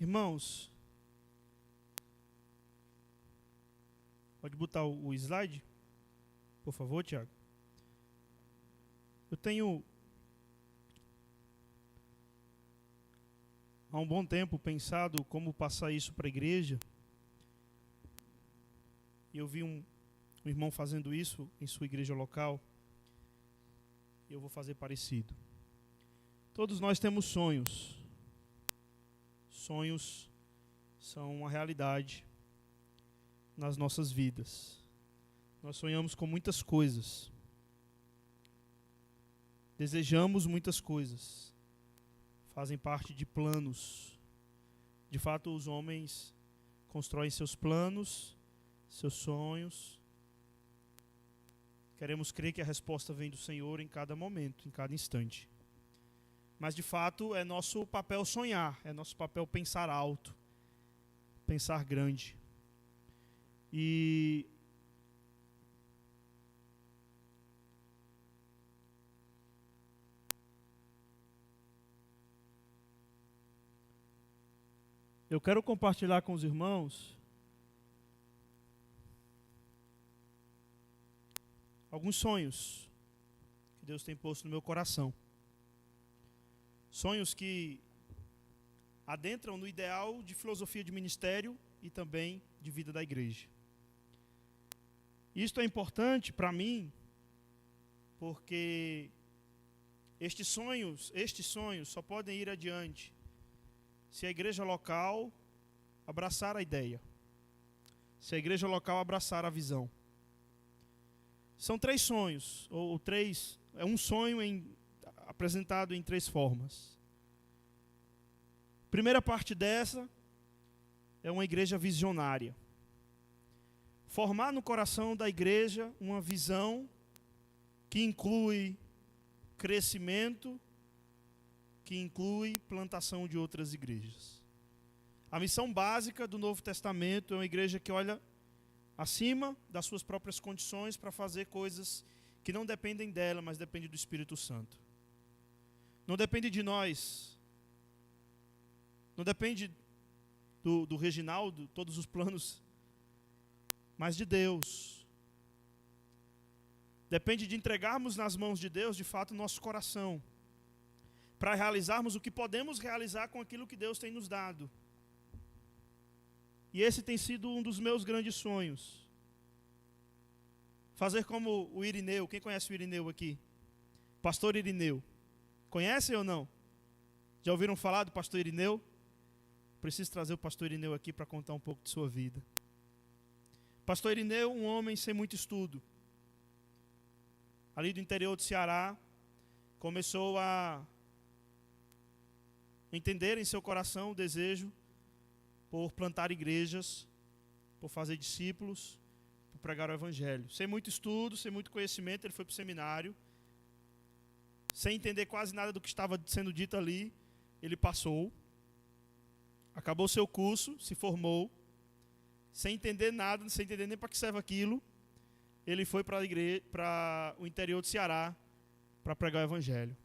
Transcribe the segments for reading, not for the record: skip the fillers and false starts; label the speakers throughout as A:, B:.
A: Irmãos, pode botar o slide, por favor, Tiago. Eu tenho há um bom tempo pensado como passar isso para a igreja. E eu vi um irmão fazendo isso em sua igreja local. E eu vou fazer parecido. Todos nós temos sonhos. Sonhos são uma realidade nas nossas vidas. Nós sonhamos com muitas coisas. Desejamos muitas coisas. Fazem parte de planos. De fato, os homens constroem seus planos, seus sonhos. Queremos crer que a resposta vem do Senhor em cada momento, em cada instante. Mas, de fato, é nosso papel sonhar, é nosso papel pensar alto, pensar grande. E eu quero compartilhar com os irmãos alguns sonhos que Deus tem posto no meu coração. Sonhos que adentram no ideal de filosofia de ministério e também de vida da igreja. Isto é importante para mim, porque estes sonhos só podem ir adiante se a igreja local abraçar a ideia, se a igreja local abraçar a visão. São 3 sonhos, é um sonho apresentado em 3 formas. Primeira parte dessa é uma igreja visionária. Formar no coração da igreja uma visão que inclui crescimento, que inclui plantação de outras igrejas. A missão básica do Novo Testamento é uma igreja que olha acima das suas próprias condições para fazer coisas que não dependem dela, mas dependem do Espírito Santo. Não depende de nós. Não depende do Reginaldo, todos os planos, mas de Deus. Depende de entregarmos nas mãos de Deus, de fato, o nosso coração, para realizarmos o que podemos realizar com aquilo que Deus tem nos dado. E esse tem sido um dos meus grandes sonhos. Fazer como o Irineu. Quem conhece o Irineu aqui? Pastor Irineu. Conhecem ou não? Já ouviram falar do pastor Irineu? Preciso trazer o pastor Irineu aqui para contar um pouco de sua vida. Pastor Irineu, um homem sem muito estudo. Ali do interior do Ceará, começou a entender em seu coração o desejo por plantar igrejas, por fazer discípulos, por pregar o evangelho. Sem muito estudo, sem muito conhecimento, ele foi para o seminário. Sem entender quase nada do que estava sendo dito ali, ele passou. Acabou seu curso, se formou. Sem entender nada, sem entender nem para que serve aquilo, ele foi para o interior do Ceará para pregar o evangelho.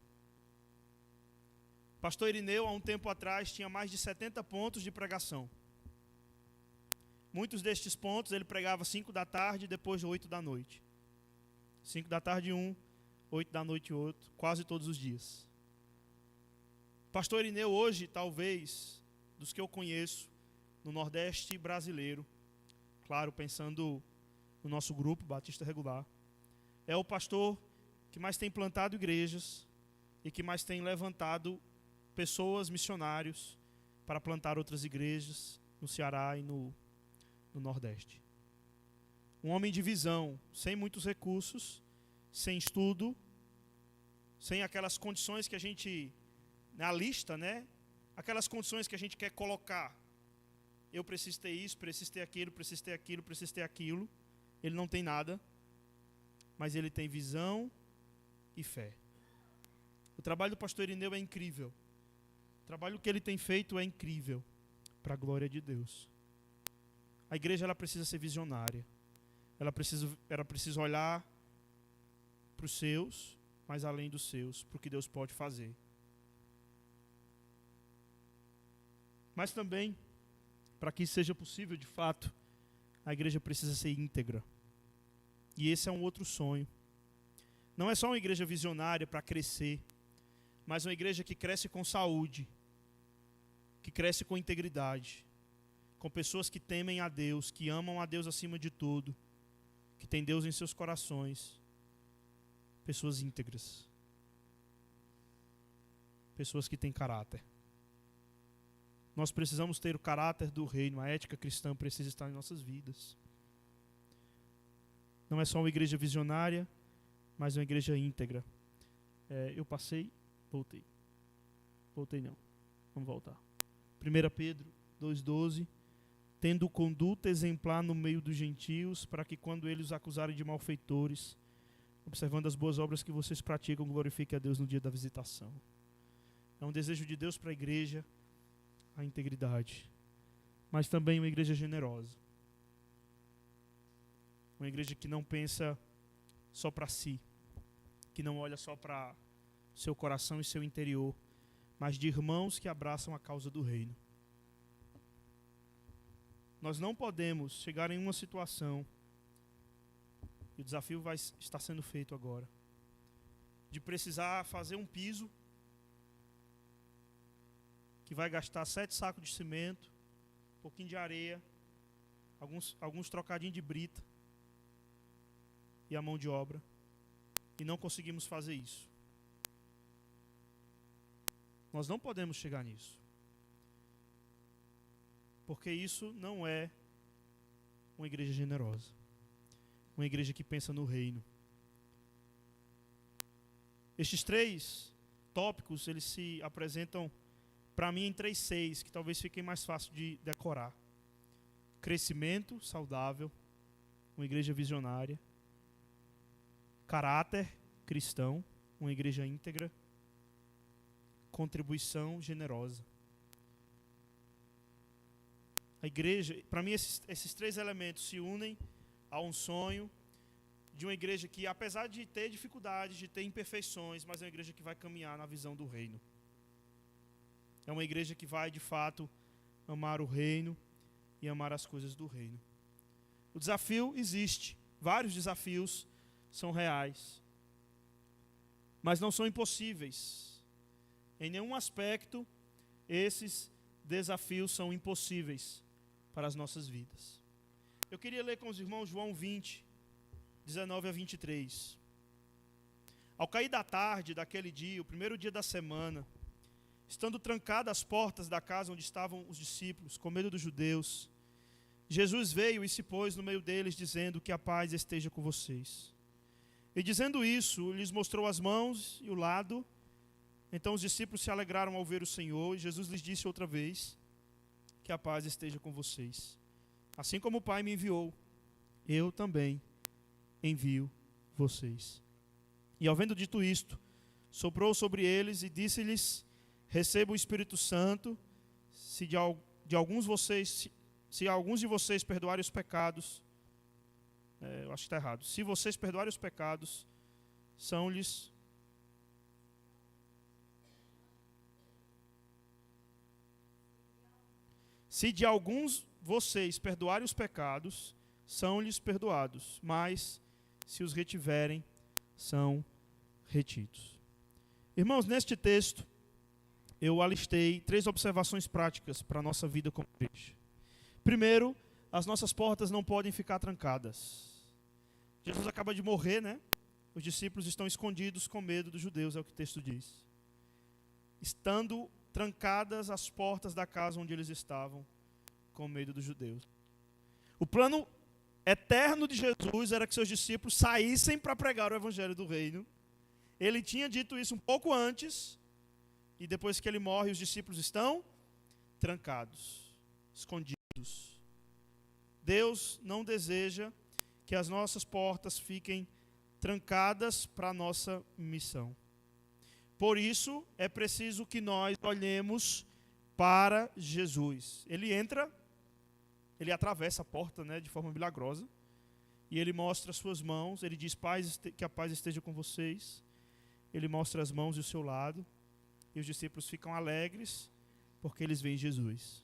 A: Pastor Irineu, há um tempo atrás, tinha mais de 70 pontos de pregação. Muitos destes pontos ele pregava 5 da tarde e depois 8 da noite. 5 da tarde um, 8 da noite outro, quase todos os dias. Pastor Irineu hoje, talvez, dos que eu conheço, no Nordeste brasileiro, claro, pensando no nosso grupo, Batista Regular, é o pastor que mais tem plantado igrejas e que mais tem levantado pessoas, missionários, para plantar outras igrejas no Ceará e no Nordeste. Um homem de visão, sem muitos recursos, sem estudo, sem aquelas condições que a gente, na lista, né? Aquelas condições que a gente quer colocar. Eu preciso ter isso, preciso ter aquilo, preciso ter aquilo, preciso ter aquilo. Ele não tem nada, mas ele tem visão e fé. O trabalho do pastor Irineu é incrível. O trabalho que ele tem feito é incrível, para a glória de Deus. A igreja ela precisa ser visionária. Ela precisa olhar para os seus, mas além dos seus, para o que Deus pode fazer. Mas também, para que isso seja possível de fato, a igreja precisa ser íntegra. E esse é um outro sonho. Não é só uma igreja visionária para crescer, mas uma igreja que cresce com saúde, que cresce com integridade, com pessoas que temem a Deus, que amam a Deus acima de tudo, que tem Deus em seus corações. Pessoas íntegras. Pessoas que têm caráter. Nós precisamos ter o caráter do reino, a ética cristã precisa estar em nossas vidas. Não é só uma igreja visionária, mas uma igreja íntegra. Eu passei, voltei. Voltei não, vamos voltar. 1 Pedro 2,12. Tendo conduta exemplar no meio dos gentios, para que quando eles os acusarem de malfeitores, observando as boas obras que vocês praticam, glorifiquem a Deus no dia da visitação. É um desejo de Deus para a igreja, a integridade, mas também uma igreja generosa. Uma igreja que não pensa só para si, que não olha só para seu coração e seu interior, mas de irmãos que abraçam a causa do reino. Nós não podemos chegar em uma situação, e o desafio vai estar sendo feito agora, de precisar fazer um piso que vai gastar 7 sacos de cimento, um pouquinho de areia, alguns trocadinhos de brita e a mão de obra, e não conseguimos fazer isso. Nós não podemos chegar nisso. Porque isso não é uma igreja generosa. Uma igreja que pensa no reino. Estes 3 tópicos, eles se apresentam para mim em 3 Cs, que talvez fiquem mais fácil de decorar. Crescimento saudável, uma igreja visionária. Caráter cristão, uma igreja íntegra. Contribuição generosa. A igreja, para mim, esses 3 elementos se unem a um sonho de uma igreja que, apesar de ter dificuldades, de ter imperfeições, mas é uma igreja que vai caminhar na visão do reino. É uma igreja que vai, de fato, amar o reino e amar as coisas do reino. O desafio existe. Vários desafios são reais. Mas não são impossíveis. Em nenhum aspecto, esses desafios são impossíveis para as nossas vidas. Eu queria ler com os irmãos João 20, 19 a 23. Ao cair da tarde daquele dia, o primeiro dia da semana, estando trancadas as portas da casa onde estavam os discípulos, com medo dos judeus, Jesus veio e se pôs no meio deles, dizendo: que a paz esteja com vocês. E dizendo isso, lhes mostrou as mãos e o lado. Então os discípulos se alegraram ao ver o Senhor, e Jesus lhes disse outra vez: que a paz esteja com vocês. Assim como o Pai me enviou, eu também envio vocês. E havendo dito isto, soprou sobre eles e disse-lhes: receba o Espírito Santo, se alguns de vocês perdoarem os pecados, eu acho que está errado, se vocês perdoarem os pecados, são-lhes se de alguns vocês perdoarem os pecados, são-lhes perdoados, mas se os retiverem, são retidos. Irmãos, neste texto, eu alistei 3 observações práticas para a nossa vida como igreja. Primeiro, as nossas portas não podem ficar trancadas. Jesus acaba de morrer, né? Os discípulos estão escondidos com medo dos judeus, é o que o texto diz. Estando trancadas as portas da casa onde eles estavam, com medo dos judeus. O plano eterno de Jesus era que seus discípulos saíssem para pregar o evangelho do reino. Ele tinha dito isso um pouco antes, e depois que ele morre, os discípulos estão trancados, escondidos. Deus não deseja que as nossas portas fiquem trancadas para a nossa missão. Por isso, é preciso que nós olhemos para Jesus. Ele entra, ele atravessa a porta, né, de forma milagrosa, e ele mostra as suas mãos, ele diz: que a paz esteja com vocês. Ele mostra as mãos e o seu lado, e os discípulos ficam alegres, porque eles veem Jesus.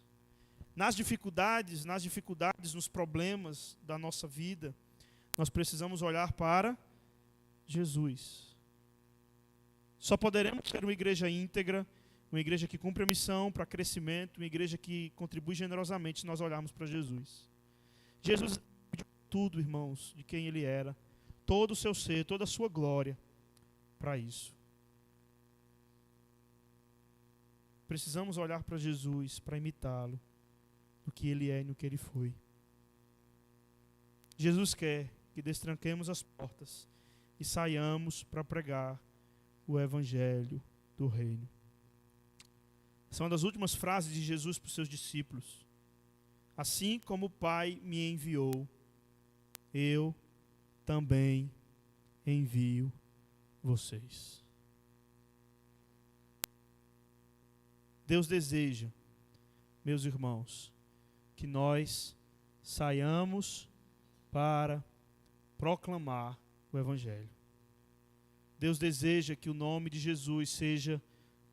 A: nas dificuldades, nos problemas da nossa vida, nós precisamos olhar para Jesus. Só poderemos ser uma igreja íntegra, uma igreja que cumpre a missão para crescimento, uma igreja que contribui generosamente se nós olharmos para Jesus. Jesus deu tudo, irmãos, de quem Ele era, todo o seu ser, toda a sua glória para isso. Precisamos olhar para Jesus, para imitá-lo, no que Ele é e no que Ele foi. Jesus quer que destranquemos as portas e saiamos para pregar o Evangelho do Reino. Essa é uma das últimas frases de Jesus para os seus discípulos. Assim como o Pai me enviou, eu também envio vocês. Deus deseja, meus irmãos, que nós saiamos para proclamar o Evangelho. Deus deseja que o nome de Jesus seja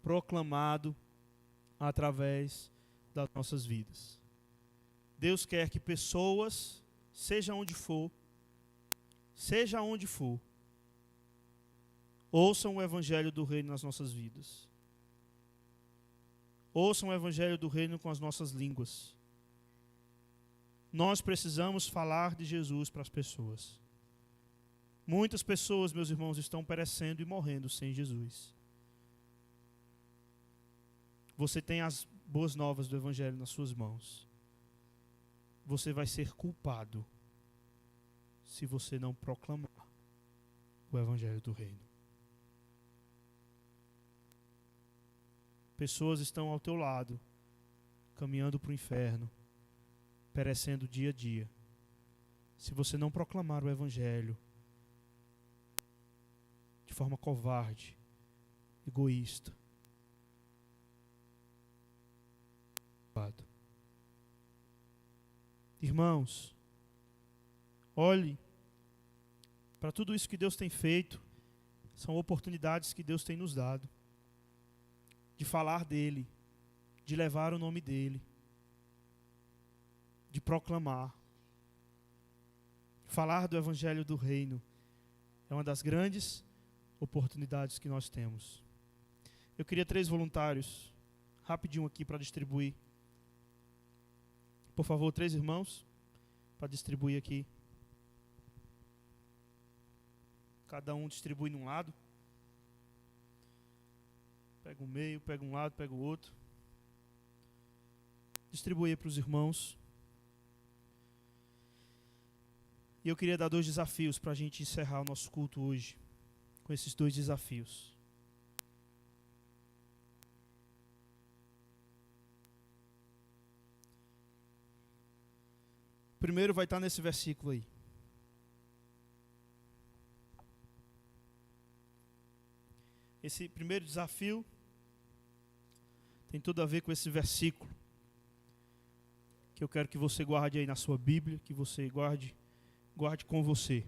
A: proclamado através das nossas vidas. Deus quer que pessoas, seja onde for, ouçam o Evangelho do Reino nas nossas vidas. Ouçam o Evangelho do Reino com as nossas línguas. Nós precisamos falar de Jesus para as pessoas. Muitas pessoas, meus irmãos, estão perecendo e morrendo sem Jesus. Você tem as boas novas do Evangelho nas suas mãos. Você vai ser culpado se você não proclamar o Evangelho do Reino. Pessoas estão ao teu lado, caminhando para o inferno, perecendo dia a dia. Se você não proclamar o Evangelho de forma covarde, egoísta, irmãos, olhe para tudo isso que Deus tem feito. São oportunidades que Deus tem nos dado de falar dele, de levar o nome dele, de proclamar. Falar do Evangelho do Reino é uma das grandes oportunidades que nós temos. Eu queria 3 voluntários, rapidinho aqui para distribuir. Por favor, 3 irmãos, para distribuir aqui. Cada um distribui num lado. Pega um meio, pega um lado, pega o outro. Distribui para os irmãos. E eu queria dar 2 desafios para a gente encerrar o nosso culto hoje. Com esses 2 desafios. O primeiro vai estar nesse versículo aí. Esse primeiro desafio tem tudo a ver com esse versículo, que eu quero que você guarde aí na sua Bíblia, que você guarde com você.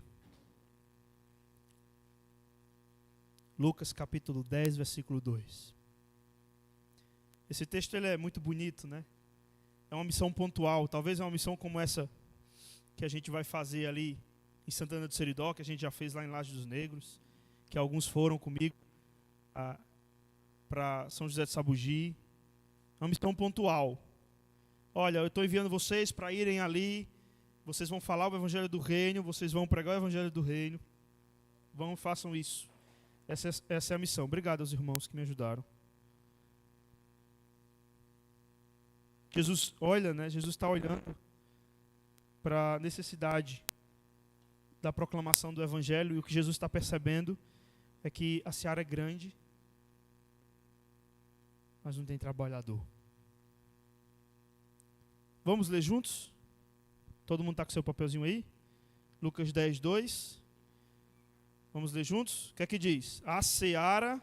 A: Lucas capítulo 10, versículo 2. Esse texto ele é muito bonito, né? É uma missão pontual, talvez é uma missão como essa que a gente vai fazer ali em Santana do Seridó, que a gente já fez lá em Laje dos Negros, que alguns foram comigo para São José de Sabugi. É uma missão pontual. Olha, eu estou enviando vocês para irem ali, vocês vão falar o Evangelho do Reino, vocês vão pregar o Evangelho do Reino. Façam isso. Essa é a missão. Obrigado aos irmãos que me ajudaram. Jesus está olhando para a necessidade da proclamação do Evangelho, e o que Jesus está percebendo é que a seara é grande, mas não tem trabalhador. Vamos ler juntos? Todo mundo está com seu papelzinho aí? Lucas 10, 2. Vamos ler juntos? O que é que diz? A seara...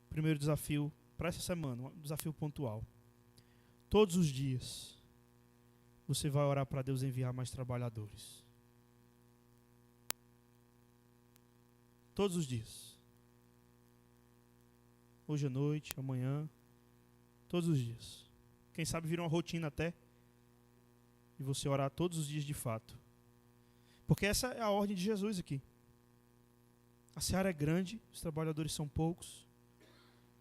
A: Primeiro desafio para essa semana, um desafio pontual. Todos os dias, você vai orar para Deus enviar mais trabalhadores. Todos os dias. Hoje à noite, amanhã, todos os dias. Quem sabe vira uma rotina até. E você orar todos os dias de fato. Porque essa é a ordem de Jesus aqui. A seara é grande, os trabalhadores são poucos.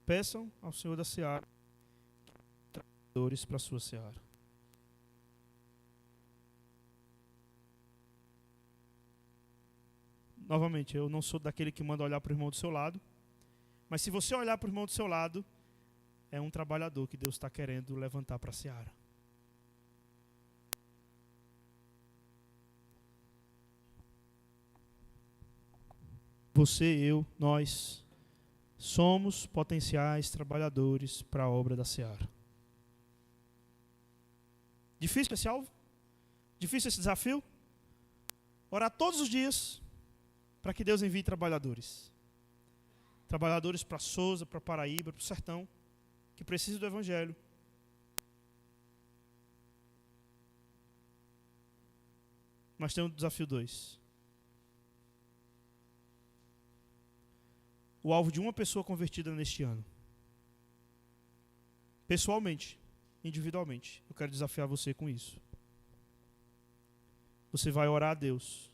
A: Peçam ao Senhor da seara trabalhadores para a sua seara. Novamente, eu não sou daquele que manda olhar para o irmão do seu lado. Mas se você olhar para o irmão do seu lado, é um trabalhador que Deus está querendo levantar para a seara. Você, eu, nós somos potenciais trabalhadores para a obra da seara. Difícil esse alvo? Difícil esse desafio? Orar todos os dias para que Deus envie trabalhadores. Trabalhadores para Sousa, para Paraíba, para o sertão, que precisam do Evangelho. Mas tem um desafio 2. O alvo de uma pessoa convertida neste ano. Pessoalmente, individualmente. Eu quero desafiar você com isso. Você vai orar a Deus.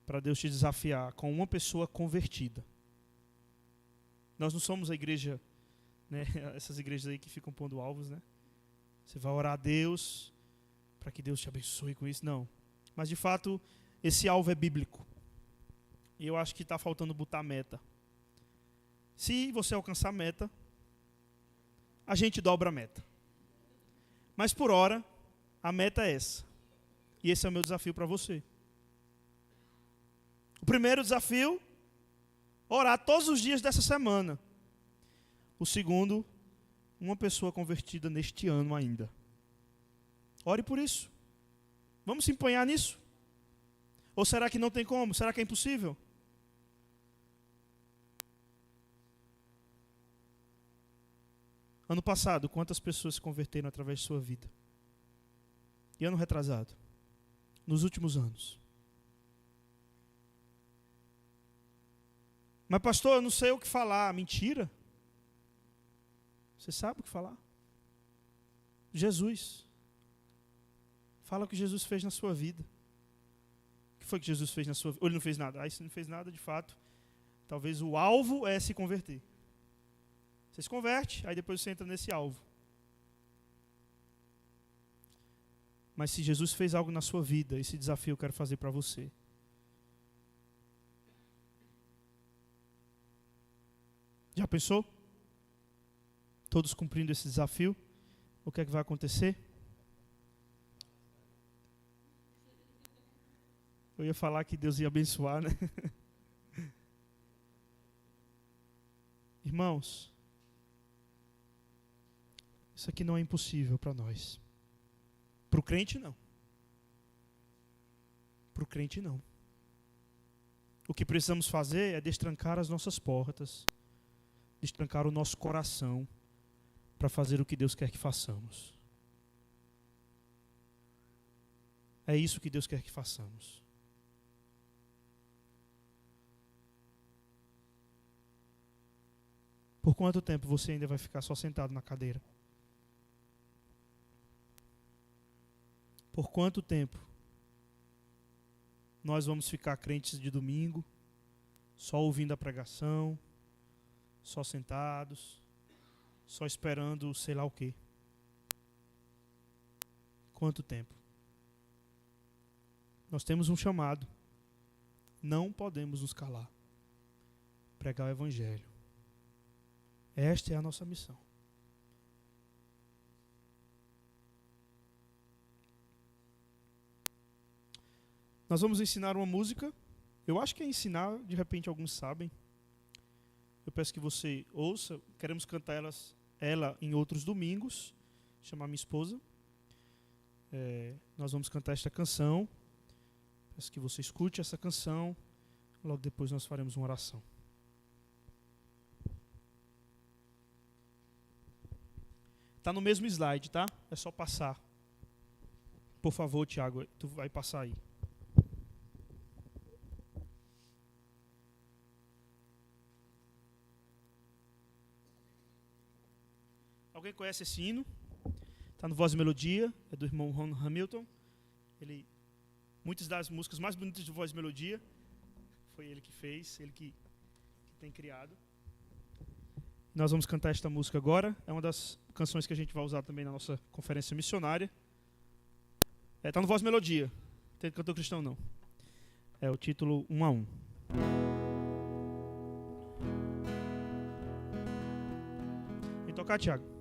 A: Para Deus te desafiar com uma pessoa convertida. Nós não somos a igreja, né, essas igrejas aí que ficam pondo alvos, né? Você vai orar a Deus para que Deus te abençoe com isso. Não. Mas de fato, esse alvo é bíblico. E eu acho que está faltando botar meta. Se você alcançar a meta, a gente dobra a meta. Mas por hora, a meta é essa. E esse é o meu desafio para você. O primeiro desafio, orar todos os dias dessa semana. O segundo, uma pessoa convertida neste ano ainda. Ore por isso. Vamos se empenhar nisso? Ou será que não tem como? Será que é impossível? Ano passado, quantas pessoas se converteram através de sua vida? E ano retrasado? Nos últimos anos? Mas pastor, eu não sei o que falar. Mentira. Você sabe o que falar? Jesus. Fala o que Jesus fez na sua vida. O que foi que Jesus fez na sua vida? Ou ele não fez nada? Se não fez nada, de fato, talvez o alvo é se converter. Você se converte, aí depois você entra nesse alvo. Mas se Jesus fez algo na sua vida, esse desafio eu quero fazer para você. Já pensou? Todos cumprindo esse desafio? O que é que vai acontecer? Eu ia falar que Deus ia abençoar, né? Irmãos, isso aqui não é impossível para nós. Para o crente, não. Para o crente, não. O que precisamos fazer é destrancar as nossas portas, destrancar o nosso coração para fazer o que Deus quer que façamos. É isso que Deus quer que façamos. Por quanto tempo você ainda vai ficar só sentado na cadeira? Por quanto tempo nós vamos ficar crentes de domingo, só ouvindo a pregação, só sentados, só esperando sei lá o quê? Quanto tempo? Nós temos um chamado. Não podemos nos calar. Pregar o Evangelho. Esta é a nossa missão. Nós vamos ensinar uma música. Eu acho que é ensinar, de repente alguns sabem. Eu peço que você ouça. Queremos cantar ela em outros domingos. Chamar minha esposa. Nós vamos cantar esta canção. Peço que você escute essa canção. Logo depois nós faremos uma oração. Está no mesmo slide, tá? É só passar. Por favor, Tiago, tu vai passar aí. Alguém conhece esse hino? Está no Voz e Melodia, é do irmão Ron Hamilton. Muitas das músicas mais bonitas de Voz e Melodia foi ele que fez, ele que tem criado. Nós vamos cantar esta música agora. É uma das canções que a gente vai usar também na nossa conferência missionária. Está no Voz e Melodia. Não tem cantor cristão, não. É o título 1 a 1. Vem tocar, Tiago.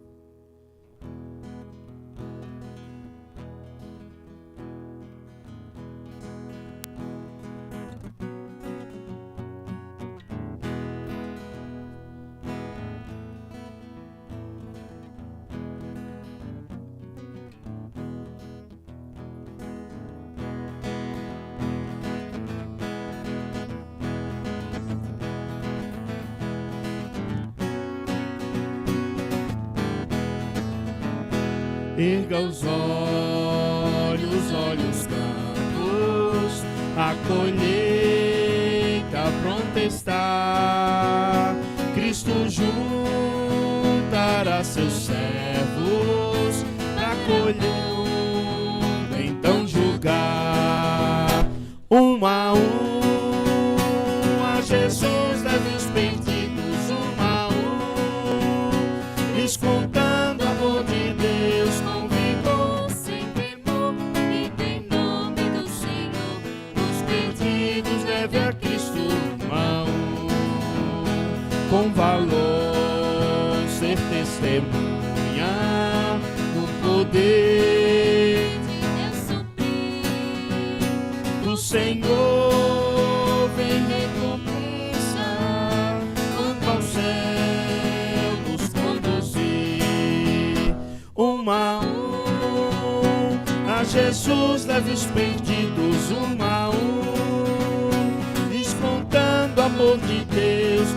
B: Erga os olhos, olha os campos, a colheita pronta está. Cristo juntará seus servos pra colher, então julgar. Um a Jesus leve os perdidos, um a lhes contando o amor de Deus. Com valor, ser testemunha do poder de Deus suprir. Do Senhor vem recompensa, quanto ao céu nos conduzir. Um a Jesus leve os perdidos, um a lhes contando o amor de Deus.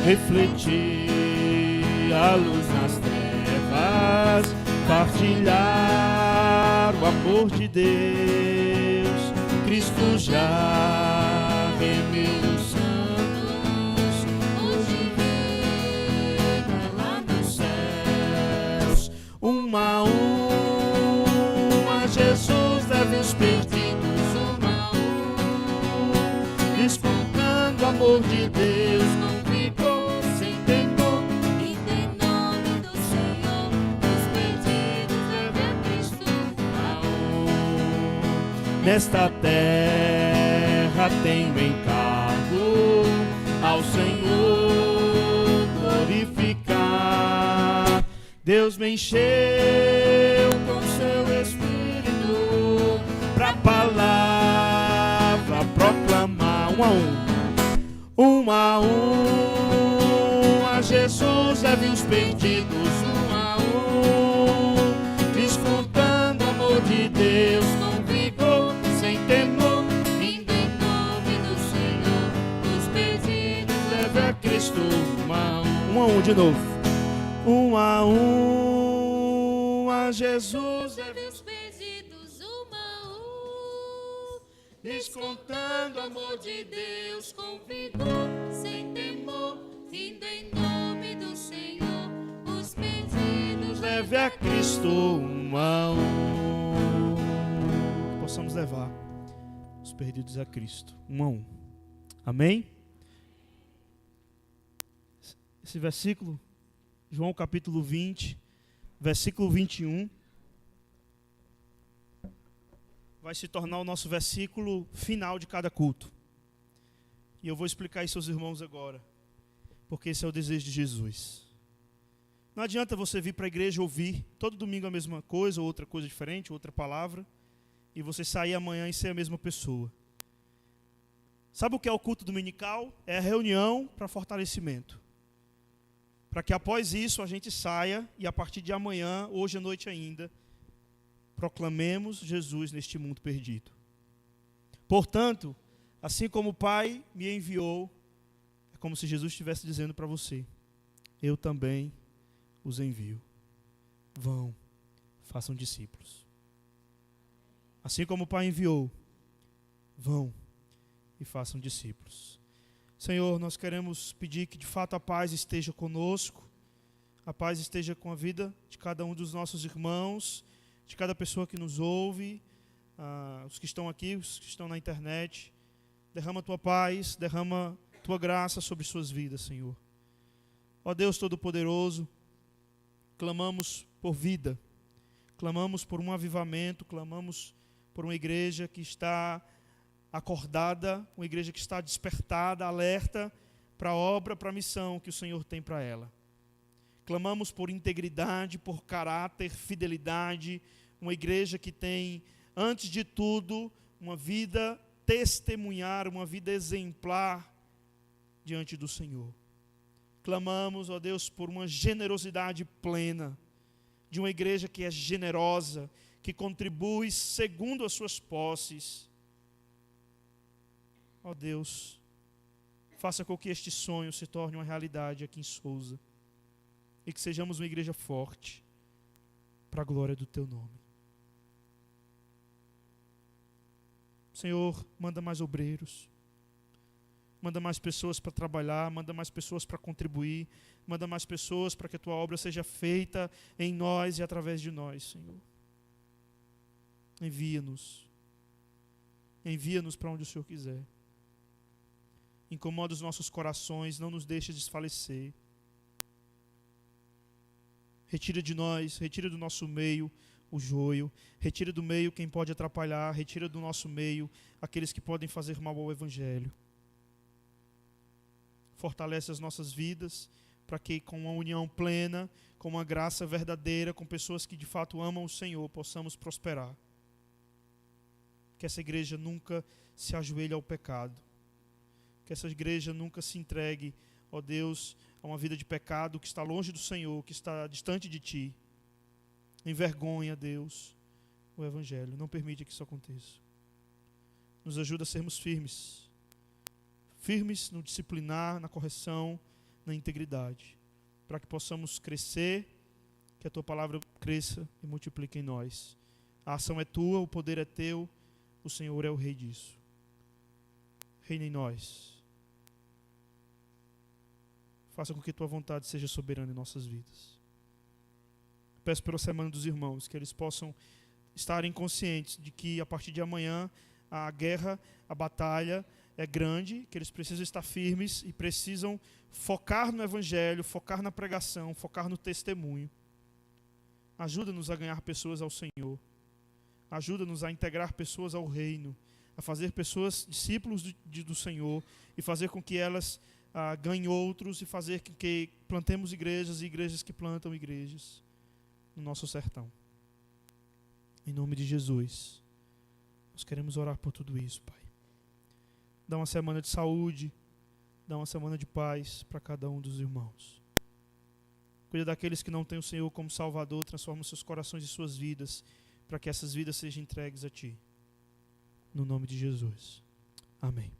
B: Refletir a luz nas trevas, partilhar o amor de Deus. Cristo já remiu os santos, hoje reina lá nos céus. Um a Jesus leve os perdidos, um a lhes contando o amor de Deus. Nesta terra tenho encargo ao Senhor glorificar. Deus me encheu com seu Espírito pra palavra proclamar. Um a Jesus leve os perdidos, um a lhes contando o amor de Deus. De novo. Um a Jesus leve os perdidos, um a lhes contando o amor de Deus com vigor, sem temor, indo em nome do Senhor. Os perdidos leve a Cristo, um a
A: Possamos levar os perdidos a Cristo, um a Amém? Esse versículo, João capítulo 20, versículo 21, vai se tornar o nosso versículo final de cada culto. E eu vou explicar isso aos irmãos agora, porque esse é o desejo de Jesus. Não adianta você vir para a igreja ouvir todo domingo a mesma coisa, ou outra coisa diferente, outra palavra, e você sair amanhã e ser a mesma pessoa. Sabe o que é o culto dominical? É a reunião para fortalecimento. Para que após isso a gente saia e a partir de amanhã, hoje à noite ainda, proclamemos Jesus neste mundo perdido. Portanto, assim como o Pai me enviou, é como se Jesus estivesse dizendo para você: eu também os envio. Vão, façam discípulos. Assim como o Pai enviou, vão e façam discípulos. Senhor, nós queremos pedir que de fato a paz esteja conosco, a paz esteja com a vida de cada um dos nossos irmãos, de cada pessoa que nos ouve, os que estão aqui, os que estão na internet. Derrama a tua paz, derrama a tua graça sobre suas vidas, Senhor. Ó Deus Todo-Poderoso, clamamos por vida, clamamos por um avivamento, clamamos por uma igreja que está acordada, uma igreja que está despertada, alerta para a obra, para a missão que o Senhor tem para ela. Clamamos por integridade, por caráter, fidelidade, uma igreja que tem, antes de tudo, uma vida testemunhar, uma vida exemplar diante do Senhor. Clamamos, ó Deus, por uma generosidade plena, de uma igreja que é generosa, que contribui segundo as suas posses. Ó Deus, faça com que este sonho se torne uma realidade aqui em Sousa, e que sejamos uma igreja forte, para a glória do Teu nome. Senhor, manda mais obreiros, manda mais pessoas para trabalhar, manda mais pessoas para contribuir, manda mais pessoas para que a Tua obra seja feita em nós e através de nós, Senhor. Envia-nos para onde o Senhor quiser. Incomoda os nossos corações, não nos deixe desfalecer. Retira de nós, retira do nosso meio o joio, retira do meio quem pode atrapalhar, retira do nosso meio aqueles que podem fazer mal ao Evangelho. Fortalece as nossas vidas, para que com uma união plena, com uma graça verdadeira, com pessoas que de fato amam o Senhor, possamos prosperar. Que essa igreja nunca se ajoelhe ao pecado. Que essa igreja nunca se entregue, ó Deus, a uma vida de pecado que está longe do Senhor, que está distante de Ti. Envergonha, Deus, o Evangelho. Não permite que isso aconteça. Nos ajuda a sermos firmes. Firmes no disciplinar, na correção, na integridade. Para que possamos crescer, que a Tua palavra cresça e multiplique em nós. A ação é Tua, o poder é Teu, o Senhor é o Rei disso. Reina em nós. Faça com que Tua vontade seja soberana em nossas vidas. Peço pela semana dos irmãos, que eles possam estarem conscientes de que a partir de amanhã a guerra, a batalha é grande, que eles precisam estar firmes e precisam focar no Evangelho, focar na pregação, focar no testemunho. Ajuda-nos a ganhar pessoas ao Senhor. Ajuda-nos a integrar pessoas ao reino, a fazer pessoas discípulos do Senhor e fazer com que elas ganhem outros e fazer com que plantemos igrejas e igrejas que plantam igrejas no nosso sertão. Em nome de Jesus, nós queremos orar por tudo isso, Pai. Dá uma semana de saúde, dá uma semana de paz para cada um dos irmãos. Cuida daqueles que não têm o Senhor como Salvador, transforma seus corações e suas vidas, para que essas vidas sejam entregues a Ti. No nome de Jesus. Amém.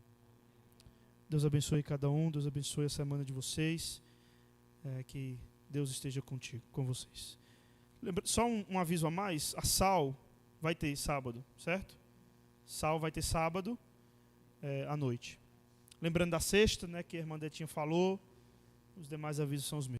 A: Deus abençoe cada um, Deus abençoe a semana de vocês, que Deus esteja contigo, com vocês. Só um aviso a mais, a Sal vai ter sábado, certo? Sal vai ter sábado à noite. Lembrando da sexta, que a irmã Detinha falou, os demais avisos são os mesmos.